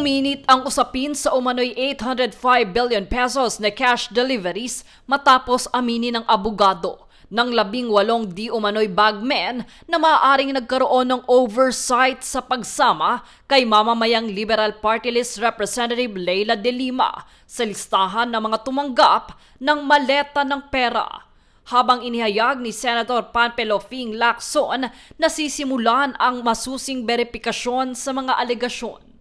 Uminit ang usapin sa umano'y 805 billion pesos na cash deliveries matapos aminin ng abogado ng 18 di umano'y bagmen na maaaring nagkaroon ng oversight sa pagsama kay mamamayang Liberal Party List Representative Leila de Lima sa listahan ng mga tumanggap ng maleta ng pera. Habang inihayag ni Senator Panfilo Lacson na sisimulan ang masusing beripikasyon sa mga alegasyon.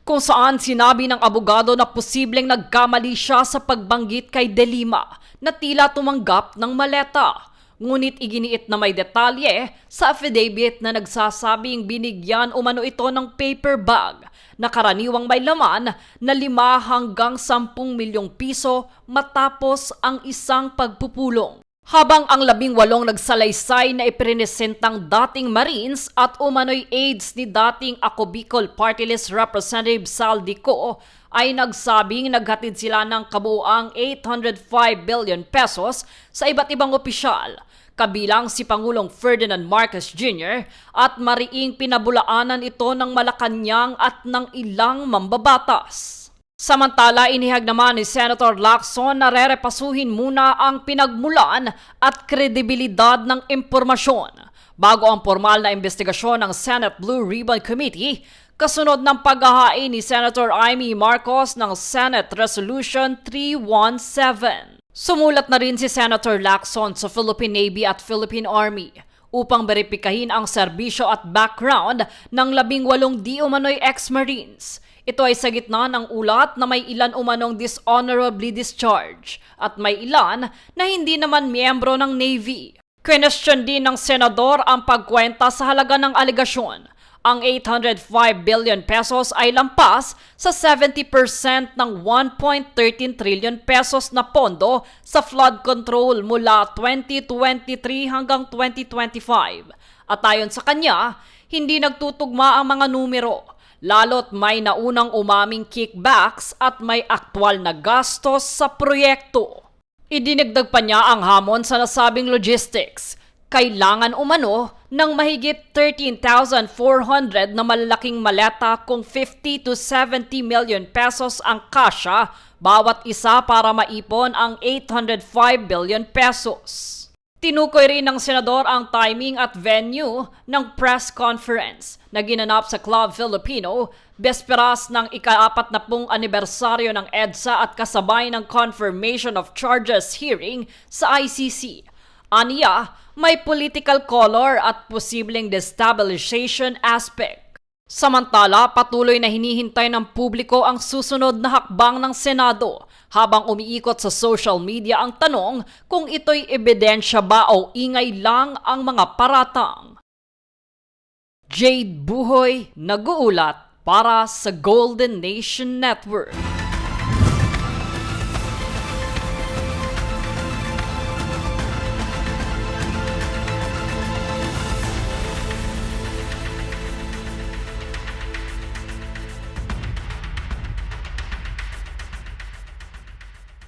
Kung saan sinabi ng abogado na posibleng nagkamali siya sa pagbanggit kay De Lima na tila tumanggap ng maleta. Ngunit iginiit na may detalye sa affidavit na nagsasabing binigyan umano ito ng paper bag na karaniwang may laman na 5 hanggang 10 milyong piso matapos ang isang pagpupulong. Habang ang 18 nagsalaysay na iprinesentang dating Marines at umano'y aides ni dating Ako Bicol Party List Representative Saldico ay nagsabing naghatid sila ng kabuuang 805 billion pesos sa iba't ibang opisyal, kabilang si Pangulong Ferdinand Marcos Jr. at mariing pinabulaanan ito ng Malacanang at ng ilang mambabatas. Samantala, inihag naman ni Senator Lacson na rerepasuhin muna ang pinagmulan at kredibilidad ng impormasyon bago ang formal na investigasyon ng Senate Blue Ribbon Committee kasunod ng paghahain ni Senator Amy Marcos ng Senate Resolution 317. Sumulat na rin si Senator Lacson sa Philippine Navy at Philippine Army upang beripikahin ang serbisyo at background ng 18 di umano'y ex-Marines. Ito ay sa gitna ng ulat na may ilan umanong dishonorably discharged at may ilan na hindi naman miyembro ng Navy. Question din ng senador ang pagkwenta sa halaga ng alegasyon. Ang 805 billion pesos ay lampas sa 70% ng 1.13 trillion pesos na pondo sa flood control mula 2023 hanggang 2025. At ayon sa kanya, hindi nagtutugma ang mga numero. Lalo't may naunang umaming kickbacks at may aktwal na gastos sa proyekto. Idinagdag pa niya ang hamon sa nasabing logistics. Kailangan umano ng mahigit 13,400 na malalaking maleta kung 50 to 70 million pesos ang kasya bawat isa para maipon ang 805 billion pesos. Tinukoy rin ng senador ang timing at venue ng press conference na ginanap sa Club Filipino, besperas ng ika-40 anibersaryo ng EDSA at kasabay ng confirmation of charges hearing sa ICC. Aniya, may political color at posibleng destabilization aspect. Samantala, patuloy na hinihintay ng publiko ang susunod na hakbang ng Senado habang umiikot sa social media ang tanong kung ito'y ebidensya ba o ingay lang ang mga paratang. Jade Buhoy, nag-uulat para sa Golden Nation Network.